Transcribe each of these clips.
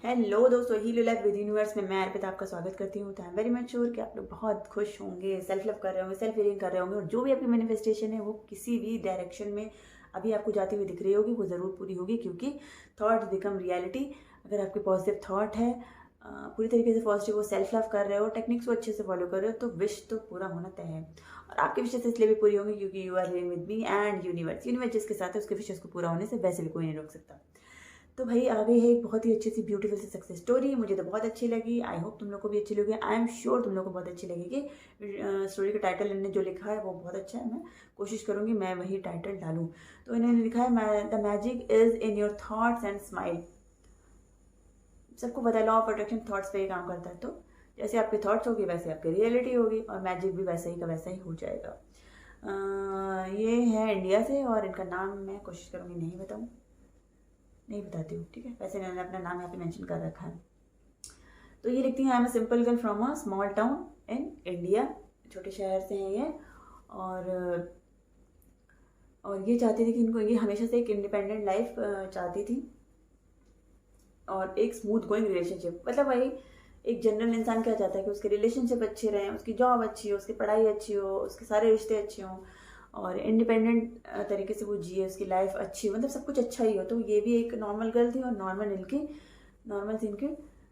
Hello दोस्तों, Helo life with universe में मैं अर्पित आपका स्वागत करती हूँ। तो I am very much sure कि आप लोग बहुत खुश होंगे, सेल्फ लव कर रहे होंगे, सेल्फ हीलिंग कर रहे होंगे और जो भी आपकी मैनिफेस्टेशन है वो किसी भी डायरेक्शन में अभी आपको जाती हुई दिख रही होगी वो ज़रूर पूरी होगी, क्योंकि थॉट्स बिकम रियलिटी। अगर आपके पॉजिटिव थॉट है, पूरी तरीके से पॉजिटिव हो, सेल्फ लव कर रहे हो, टेक्निक्स को अच्छे से फॉलो कर रहे हो, तो विश तो पूरा होना तय है। और आपकी विशेष इसलिए भी पूरी होंगी क्योंकि you are living with me and universe जिसके साथ है उसके विशेष को पूरा होने से वैसे भी कोई नहीं रोक सकता। तो भाई आ गई है एक बहुत ही अच्छी सी ब्यूटीफुल सी सक्सेस स्टोरी। मुझे तो बहुत अच्छी लगी। आई होप तुम लोग को भी अच्छी लगी। आई एम श्योर तुम लोग को बहुत अच्छी लगेगी। स्टोरी का टाइटल इन्होंने जो लिखा है वो बहुत अच्छा है। मैं कोशिश करूंगी मैं वही टाइटल डालूं। तो इन्होंने लिखा है the magic is in your thoughts and smile. सबको पता है लॉ ऑफ अट्रैक्शन थॉट्स पे ही काम करता है। तो जैसे आपके थॉट्स होगी वैसे आपकी रियलिटी होगी और मैजिक भी वैसे ही का वैसा ही हो जाएगा। ये है इंडिया से और इनका नाम मैं कोशिश करूंगी नहीं बताती हूँ, ठीक है। वैसे इन्होंने अपना नाम यहाँ पे मेंशन कर रखा है। तो ये लिखती हैं I am a simple girl from a small town in India. छोटे शहर से हैं ये। और और ये चाहती थी कि इनको ये हमेशा से एक इंडिपेंडेंट लाइफ चाहती थी और एक स्मूथ गोइंग रिलेशनशिप। मतलब वही एक जनरल इंसान क्या चाहता है कि उसके रिलेशनशिप अच्छे रहें, उसकी जॉब अच्छी हो, उसकी पढ़ाई अच्छी हो, उसके सारे रिश्ते अच्छे हों और इंडिपेंडेंट तरीके से वो जिए, उसकी लाइफ अच्छी हो, मतलब सब कुछ अच्छा ही हो। तो ये भी एक नॉर्मल गर्ल थी और नॉर्मल सी इनकी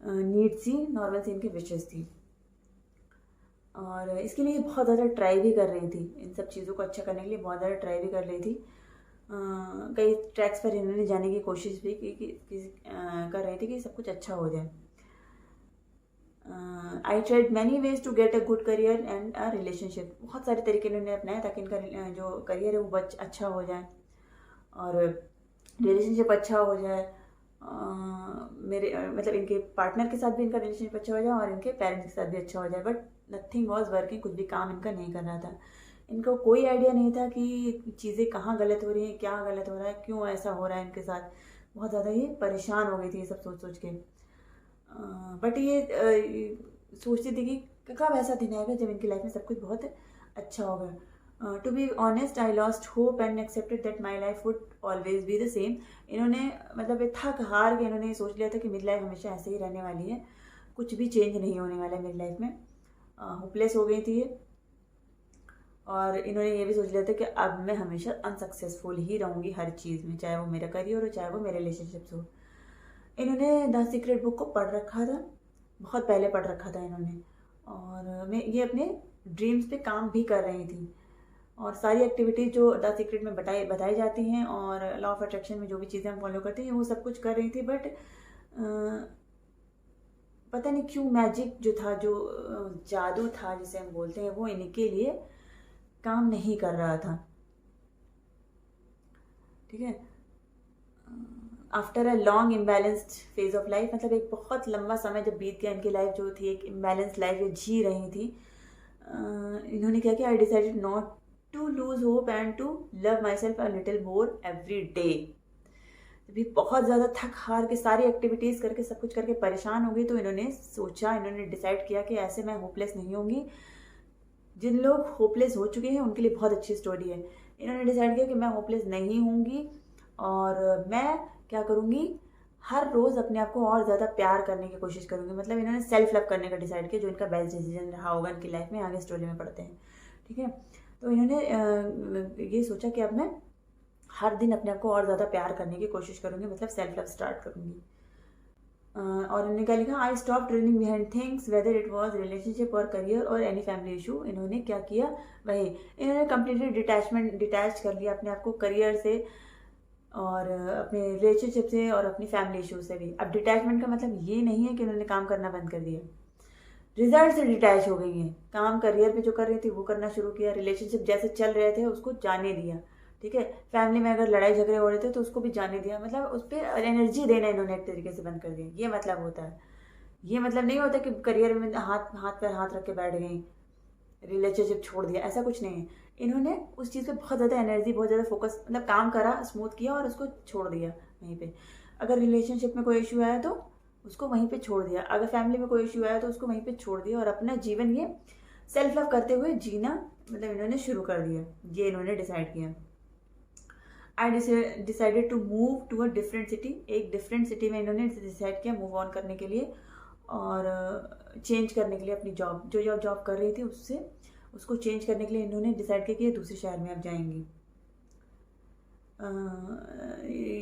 नीड्स थी, नॉर्मल सी इनकी विशेज़ थी। और इसके लिए बहुत ज़्यादा ट्राई भी कर रही थी, इन सब चीज़ों को अच्छा करने के लिए बहुत ज़्यादा ट्राई भी कर रही थी। कई ट्रैक्स पर इन्होंने जाने की कोशिश भी कर रही थी कि सब कुछ अच्छा हो जाए। I tried many ways to get a good career and a relationship. बहुत सारे तरीके इन्होंने अपनाए ताकि इनका जो करियर है वो अच्छा हो जाए और रिलेशनशिप अच्छा हो जाए। मतलब इनके पार्टनर के साथ भी इनका रिलेशनशिप अच्छा हो जाए और इनके पेरेंट्स के साथ भी अच्छा हो जाए। बट नथिंग वॉज वर्किंग, कुछ भी काम इनका नहीं कर रहा था। इनको कोई आइडिया नहीं था कि चीज़ें कहाँ गलत हो रही हैं, क्या गलत हो रहा है, क्यों ऐसा हो रहा है इनके साथ। बहुत ज़्यादा ये परेशान हो गई थी ये सब सोच सोच के। बट ये सोचती थी कि कब ऐसा दिन आएगा जब इनकी लाइफ में सब कुछ बहुत अच्छा होगा। To be honest I lost hope and accepted that my life would always be the same. इन्होंने मतलब ये थक हार के इन्होंने ये सोच लिया था कि मेरी लाइफ हमेशा ऐसे ही रहने वाली है, कुछ भी चेंज नहीं होने वाला है मेरी लाइफ में। होपलेस हो गई थी ये और इन्होंने ये भी सोच लिया था कि अब मैं हमेशा अनसक्सेसफुल ही रहूँगी हर चीज़ में, चाहे वो मेरा करियर हो चाहे वो मेरे रिलेशनशिप्स हो। इन्होंने द सीक्रेट बुक को पढ़ रखा था, बहुत पहले पढ़ रखा था इन्होंने। और मैं ये अपने ड्रीम्स पे काम भी कर रही थी और सारी एक्टिविटीज़ जो द सीक्रेट में बताई जाती हैं और लॉ ऑफ अट्रैक्शन में जो भी चीज़ें हम फॉलो करते हैं वो सब कुछ कर रही थी। बट पता नहीं क्यों मैजिक जो था, जो जादू था जिसे हम बोलते हैं, वो इनके लिए काम नहीं कर रहा था, ठीक है। After a long imbalanced phase of life, मतलब एक बहुत लंबा समय जब बीत गया इनकी लाइफ जो थी एक इम्बैलेंस लाइफ ये जी रही थी, इन्होंने क्या किया, I decided not to lose hope and to love myself a little more every day. भी बहुत ज़्यादा थक हार के सारी एक्टिविटीज़ करके सब कुछ करके परेशान हो गई तो इन्होंने डिसाइड किया कि ऐसे मैं होपलेस नहीं होंगी। जिन लोग होपलेस हो चुके हैं उनके लिए बहुत अच्छी स्टोरी है। इन्होंने डिसाइड किया कि मैं होपलेस नहीं होंगी और मैं क्या करूँगी, हर रोज़ अपने आप को और ज़्यादा प्यार करने की कोशिश करूँगी। मतलब इन्होंने सेल्फ लव करने का डिसाइड किया, जो इनका बेस्ट डिसीजन रहा होगा इनकी लाइफ में, आगे स्टोरी में पढ़ते हैं, ठीक है। तो इन्होंने ये सोचा कि अब मैं हर दिन अपने आप को और ज़्यादा प्यार करने की कोशिश करूँगी, मतलब सेल्फ लव स्टार्ट करूँगी। और इन्होंने क्या लिखा, I stop running behind things whether it was relationship और करियर और एनी फैमिली इशू। इन्होंने क्या किया, वही इन्होंने कम्प्लीटली डिटैच कर लिया अपने आप को करियर से और अपने रिलेशनशिप से और अपनी फैमिली इशू से भी। अब डिटैचमेंट का मतलब ये नहीं है कि उन्होंने काम करना बंद कर दिया, रिजल्ट से डिटैच हो गई हैं। काम करियर पे जो कर रही थी वो करना शुरू किया, रिलेशनशिप जैसे चल रहे थे उसको जाने दिया, ठीक है। फैमिली में अगर लड़ाई झगड़े हो रहे थे तो उसको भी जाने दिया, मतलब उस पर एनर्जी देना इन्होंने एक तरीके से बंद कर दिया। ये मतलब होता है, ये मतलब नहीं होता कि करियर में हाथ हाथ पर हाथ रख के बैठ गई, रिलेशनशिप छोड़ दिया, ऐसा कुछ नहीं है। इन्होंने उस चीज़ पे बहुत ज़्यादा एनर्जी, बहुत ज़्यादा फोकस, मतलब काम करा, स्मूथ किया और उसको छोड़ दिया वहीं पे। अगर रिलेशनशिप में कोई इशू आया तो उसको वहीं पे छोड़ दिया, अगर फैमिली में कोई इशू आया तो उसको वहीं पे छोड़ दिया और अपना जीवन ये सेल्फ लव करते हुए जीना मतलब इन्होंने शुरू कर दिया, ये इन्होंने डिसाइड किया। I decided to move to a different city. एक डिफरेंट सिटी में इन्होंने डिसाइड किया मूव ऑन करने के लिए और चेंज करने के लिए अपनी जॉब, जो जॉब कर रही थी उससे उसको चेंज करने के लिए इन्होंने डिसाइड किया कि ये दूसरे शहर में अब जाएंगी।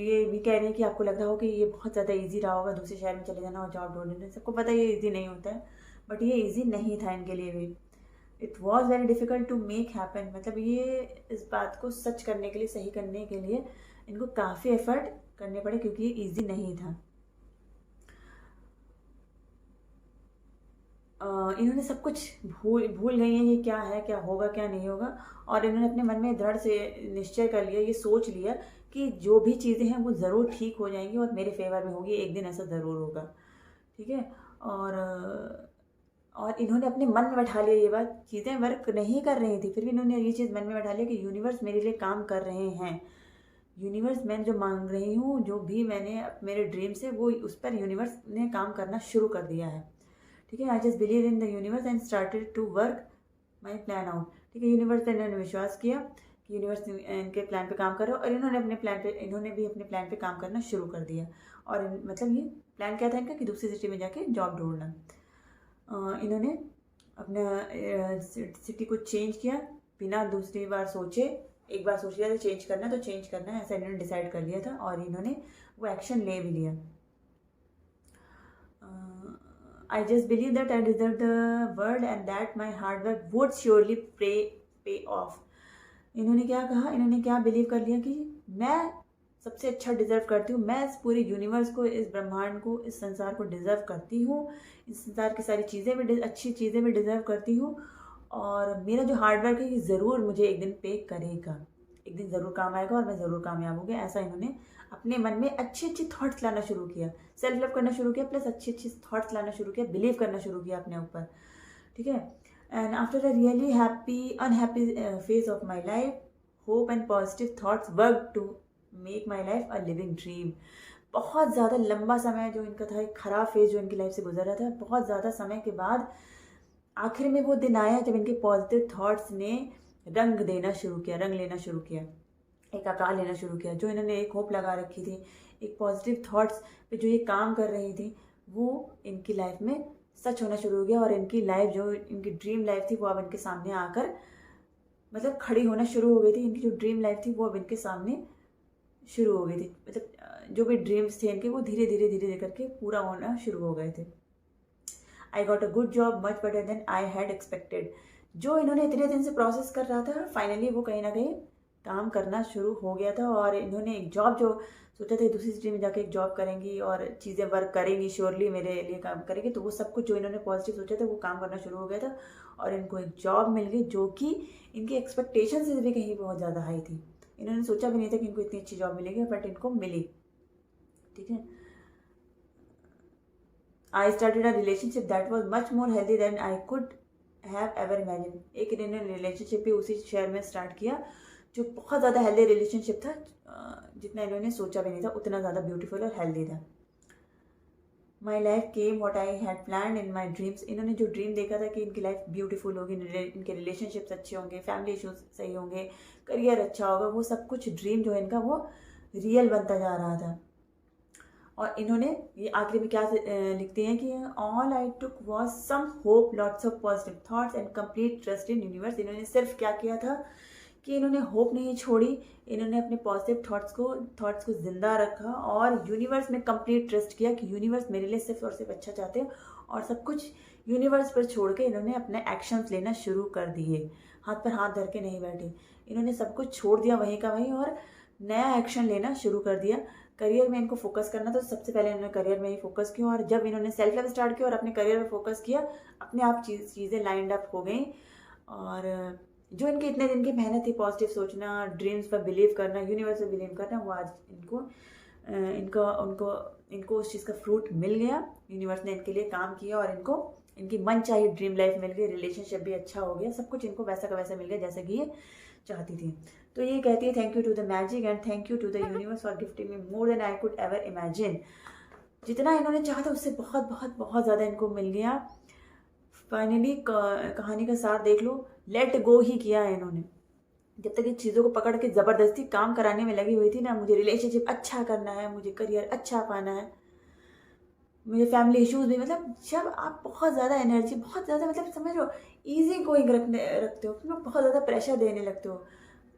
ये भी कह रही है कि आपको लग रहा हो कि ये बहुत ज़्यादा इजी रहा होगा दूसरे शहर में चले जाना और जॉब ढूंढने, सबको पता है ये इजी नहीं होता है, बट ये इजी नहीं था इनके लिए भी। It was very difficult to make happen, मतलब ये इस बात को सच करने के लिए, सही करने के लिए इनको काफ़ी एफर्ट करने पड़े क्योंकि ये ईजी नहीं था। इन्होंने सब कुछ भूल गई हैं ये क्या है, क्या होगा, क्या नहीं होगा, और इन्होंने अपने मन में दृढ़ से निश्चय कर लिया, ये सोच लिया कि जो भी चीज़ें हैं वो ज़रूर ठीक हो जाएंगी और मेरे फेवर में होगी, एक दिन ऐसा ज़रूर होगा। ठीक है। और इन्होंने अपने मन में बैठा लिया ये बात, चीज़ें वर्क नहीं कर रही थी फिर भी इन्होंने ये चीज़ मन में बैठा लिया कि यूनिवर्स मेरे लिए काम कर रहे हैं। यूनिवर्स मैं जो मांग रही हूँ, जो भी मैंने मेरे ड्रीम से, वो उस पर यूनिवर्स ने काम करना शुरू कर दिया है। ठीक है। I just believe in the universe and started to work my plan out. ठीक है। यूनिवर्स पे इन्होंने विश्वास किया कि यूनिवर्स इनके प्लान पे काम कर रहा है और इन्होंने भी अपने प्लान पे काम करना शुरू कर दिया। और मतलब ये प्लान क्या था इनका कि दूसरी सिटी में जाके जॉब ढूंढना। इन्होंने अपना सिटी को चेंज किया बिना दूसरी बार सोचे। एक बार सोच लिया था चेंज करना तो चेंज करना है, ऐसा इन्होंने डिसाइड कर लिया था और इन्होंने वो एक्शन ले भी लिया। I just believe that I deserve the world and that my hard work would surely pay off. इन्होंने क्या कहा, इन्होंने क्या बिलीव कर लिया कि मैं सबसे अच्छा डिज़र्व करती हूँ, मैं इस पूरे यूनिवर्स को, इस ब्रह्मांड को, इस संसार को डिज़र्व करती हूँ, इस संसार की सारी चीज़ें भी, अच्छी चीज़ें भी डिज़र्व करती हूँ और मेरा जो हार्डवर्क है ये ज़रूर मुझे एक दिन पे करेगा, एक दिन ज़रूर काम आएगा और मैं ज़रूर कामयाब होंगी। ऐसा इन्होंने अपने मन में अच्छे अच्छे थॉट्स लाना शुरू किया, सेल्फ लव करना शुरू किया, प्लस अच्छे अच्छे थॉट्स लाना शुरू किया, बिलीव करना शुरू किया अपने ऊपर। ठीक है। And after a really unhappy phase of my life, hope and positive thoughts work to make my life a living dream. बहुत ज़्यादा लंबा समय जो इनका था, एक ख़राब फेज जो इनकी लाइफ से गुजर रहा था, बहुत ज़्यादा समय के बाद आखिर में वो दिन आया जब इनके पॉजिटिव थॉट्स ने रंग लेना शुरू किया, एक आकार लेना शुरू किया। जो इन्होंने एक होप लगा रखी थी, एक पॉजिटिव थॉट्स पे जो ये काम कर रही थी, वो इनकी लाइफ में सच होना शुरू हो गया और इनकी लाइफ, जो इनकी ड्रीम लाइफ थी, वो अब इनके सामने आकर मतलब खड़ी होना शुरू हो गई थी। इनकी जो ड्रीम लाइफ थी वो अब इनके सामने शुरू हो गई थी, मतलब जो भी ड्रीम्स थे इनके वो धीरे धीरे करके पूरा होना शुरू हो गए थे। I got a good job much better than I had expected. जो इन्होंने इतने दिन से प्रोसेस कर रहा था, फाइनली वो कहीं ना कहीं काम करना शुरू हो गया था और इन्होंने एक जॉब, जो सोचा था दूसरी सिटी में जाके एक जॉब करेंगी और चीज़ें वर्क करेंगी, श्योरली मेरे लिए काम करेंगी, तो वो सब कुछ जो इन्होंने पॉजिटिव सोचा था वो काम करना शुरू हो गया था और इनको एक जॉब मिल गई जो कि इनकी एक्सपेक्टेशन से भी कहीं बहुत ज़्यादा हाई थी। इन्होंने सोचा भी नहीं था कि इनको इतनी अच्छी जॉब मिलेगी, बट इनको मिली। ठीक है। I started a relationship that was much more healthy than I could have ever imagine. एक इन्होंने रिलेशनशिप भी उसी शहर में स्टार्ट किया जो बहुत ज़्यादा हेल्दी रिलेशनशिप था, जितना इन्होंने सोचा भी नहीं था, उतना ज़्यादा ब्यूटीफुल और हेल्दी था। My life came what I had plan in my dreams. इन्होंने जो ड्रीम देखा था कि इनकी लाइफ ब्यूटीफुल होगी, इनके रिलेशनशिप्स अच्छे होंगे, फैमिली इशूज सही होंगे, करियर अच्छा होगा, वो सब कुछ ड्रीम जो है इनका वो रियल बनता जा रहा था। और इन्होंने ये आखिरी में क्या लिखते हैं कि all I took was some hope, lots of positive thoughts and complete trust in universe. इन्होंने सिर्फ क्या किया था कि इन्होंने होप नहीं छोड़ी, इन्होंने अपने पॉजिटिव थॉट्स को जिंदा रखा और यूनिवर्स में कंप्लीट ट्रस्ट किया कि यूनिवर्स मेरे लिए सिर्फ और सिर्फ अच्छा चाहते हैं और सब कुछ यूनिवर्स पर छोड़ के इन्होंने अपने एक्शंस लेना शुरू कर दिए। हाथ पर हाथ धर के नहीं बैठे, इन्होंने सब कुछ छोड़ दिया वहीं का वहीं और नया एक्शन लेना शुरू कर दिया। करियर में इनको फोकस करना, तो सबसे पहले इन्होंने करियर में ही फोकस किया और जब इन्होंने सेल्फ लव स्टार्ट किया और अपने करियर में फोकस किया, अपने आप चीज़ें लाइंड अप हो गई और जो इनके इतने दिन की मेहनत थी, पॉजिटिव सोचना, ड्रीम्स पर बिलीव करना, यूनिवर्स पर बिलीव करना, वो आज इनको उस चीज़ का फ्रूट मिल गया। यूनिवर्स ने इनके लिए काम किया और इनको इनकी मन चाहिए ड्रीम लाइफ मिल गई, रिलेशनशिप भी अच्छा हो गया, सब कुछ इनको वैसा का वैसा मिल गया जैसा कि ये चाहती थी। तो ये कहती है thank you to the magic and thank you to the universe for gifting me more than I could ever imagine. जितना इन्होंने चाहा था उससे बहुत बहुत बहुत ज़्यादा इनको मिल गया। फाइनली कहानी का सार देख लो, लेट गो ही किया है इन्होंने। जब तक ये चीज़ों को पकड़ के ज़बरदस्ती काम कराने में लगी हुई थी ना, मुझे रिलेशनशिप अच्छा करना है, मुझे करियर अच्छा पाना है, मुझे फैमिली इश्यूज भी, मतलब जब आप बहुत ज़्यादा एनर्जी, बहुत ज़्यादा, मतलब समझ लो ईजी गोइंग रखते हो, फिर बहुत ज़्यादा प्रेशर देने लगते हो,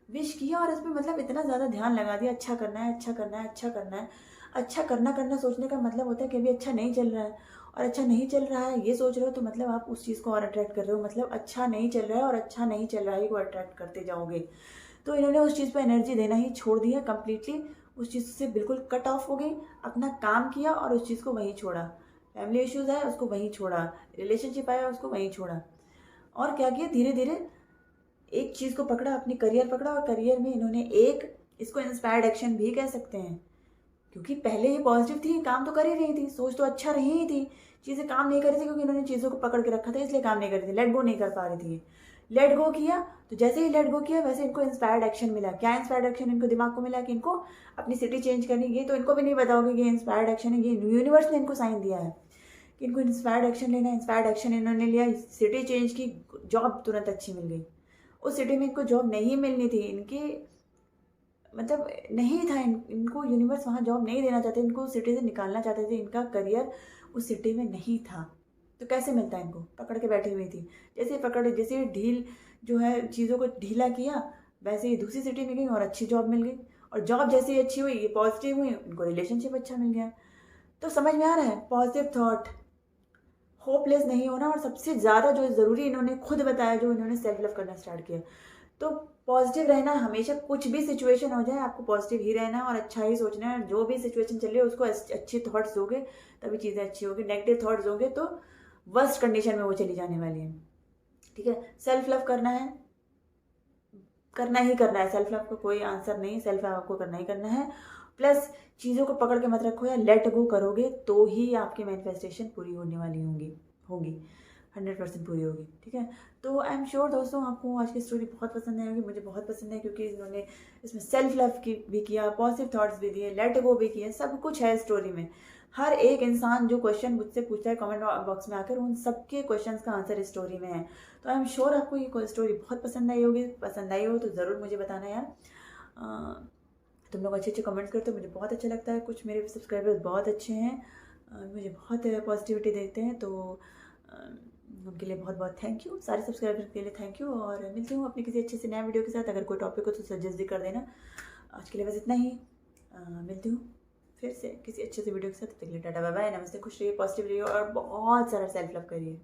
विश किया और इसमें मतलब इतना ज़्यादा ध्यान लगा दिया, अच्छा करना है, अच्छा करना है, अच्छा करना है। अच्छा करना सोचने का मतलब होता है कि अभी अच्छा नहीं चल रहा है, और अच्छा नहीं चल रहा है ये सोच रहे हो तो मतलब आप उस चीज़ को और अट्रैक्ट कर रहे हो, मतलब अच्छा नहीं चल रहा है और अच्छा नहीं चल रहा है को अट्रैक्ट करते जाओगे। तो इन्होंने उस चीज़ पर एनर्जी देना ही छोड़ दिया कंप्लीटली, उस चीज़ से बिल्कुल कट ऑफ हो गई, अपना काम किया और उस चीज़ को वहीं छोड़ा। फैमिली इश्यूज आया उसको वहीं छोड़ा, रिलेशनशिप आया उसको वहीं छोड़ा, और क्या किया, धीरे धीरे एक चीज़ को पकड़ा, अपनी करियर पकड़ा, और करियर में इन्होंने एक, इसको इंस्पायर्ड एक्शन भी कह सकते हैं, क्योंकि पहले ये पॉजिटिव थी, काम तो कर ही रही थी, सोच तो अच्छा रही ही थी, चीज़ें काम नहीं कर रही थी क्योंकि इन्होंने चीज़ों को पकड़ के रखा था, इसलिए काम नहीं कर रही थी, लेट गो नहीं कर पा रही थी। लेट गो किया तो जैसे ही लेट गो किया वैसे इनको इंस्पायर्ड एक्शन मिला। क्या इंस्पायर्ड एक्शन इनको दिमाग को मिला कि इनको अपनी सिटी चेंज करनी, ये तो इनको भी नहीं पता होगा कि ये इंस्पायर्ड एक्शन है, ये यूनिवर्स ने इनको साइन दिया है कि इनको इंस्पायर्ड एक्शन लेना है। इंस्पायर्ड एक्शन इन्होंने लिया, सिटी चेंज की, जॉब तुरंत अच्छी मिल गई। उस सिटी में इनको जॉब नहीं मिलनी थी, इनकी मतलब नहीं था, इनको यूनिवर्स वहाँ जॉब नहीं देना चाहते, इनको सिटी से निकालना चाहते थे, इनका करियर उस सिटी में नहीं था। तो कैसे मिलता है, इनको पकड़ के बैठी हुई थी, जैसे ढील जो है चीज़ों को ढीला किया, वैसे ही दूसरी सिटी में गई और अच्छी जॉब मिल गई, और जॉब जैसे ही अच्छी हुई, ये पॉजिटिव हुई, उनको रिलेशनशिप अच्छा मिल गया। तो समझ में आ रहा है, पॉजिटिव थॉट, होपलेस नहीं होना, और सबसे ज़्यादा जो ज़रूरी इन्होंने खुद बताया, जो इन्होंने सेल्फ लव करना स्टार्ट किया। तो पॉजिटिव रहना हमेशा, कुछ भी सिचुएशन हो जाए आपको पॉजिटिव ही रहना है और अच्छा ही सोचना है। जो भी सिचुएशन चल रही है उसको अच्छे थॉट्स दोगे तभी चीज़ें अच्छी होगी, नेगेटिव थॉट्स दोगे तो वर्स्ट कंडीशन में वो चली जाने वाली है। ठीक है, सेल्फ लव करना है, करना ही करना है, सेल्फ लव का कोई आंसर नहीं, सेल्फ लव आपको करना ही करना है। प्लस चीज़ों को पकड़ के मत रखो, या लेट गो करोगे तो ही आपकी मैनिफेस्टेशन पूरी होने वाली होगी 100% पूरी होगी। ठीक है, तो आई एम श्योर दोस्तों आपको आज की स्टोरी बहुत पसंद आएगी, मुझे बहुत पसंद है क्योंकि इन्होंने इसमें सेल्फ लव की भी किया, पॉजिटिव थॉट्स भी दिए, लेट गो भी किया, सब कुछ है स्टोरी में। हर एक इंसान जो क्वेश्चन मुझसे पूछता है कमेंट बॉक्स में आकर, उन सबके क्वेश्चंस का आंसर इस स्टोरी में है। तो आई एम श्योर आपको ये स्टोरी बहुत पसंद आई होगी, पसंद आई हो तो ज़रूर मुझे बताना यार। तुम लोग अच्छे अच्छे कमेंट्स करते हो, मुझे बहुत अच्छा लगता है। कुछ मेरे सब्सक्राइबर्स बहुत अच्छे हैं, मुझे बहुत पॉजिटिविटी देते हैं, तो उनके लिए बहुत बहुत थैंक यू, सारे सब्सक्राइबर के लिए थैंक यू। और मिलती हूँ अपनी किसी अच्छे से नया वीडियो के साथ। अगर कोई टॉपिक हो तो सजेस्ट भी कर देना। आज के लिए बस इतना ही, मिलती हूँ फिर से किसी अच्छे से वीडियो के साथ। तब तक के लिए टाटा बाय बाय, नमस्ते, खुश रहिए, पॉजिटिव रहिए और बहुत सारा सेल्फ लव करिए।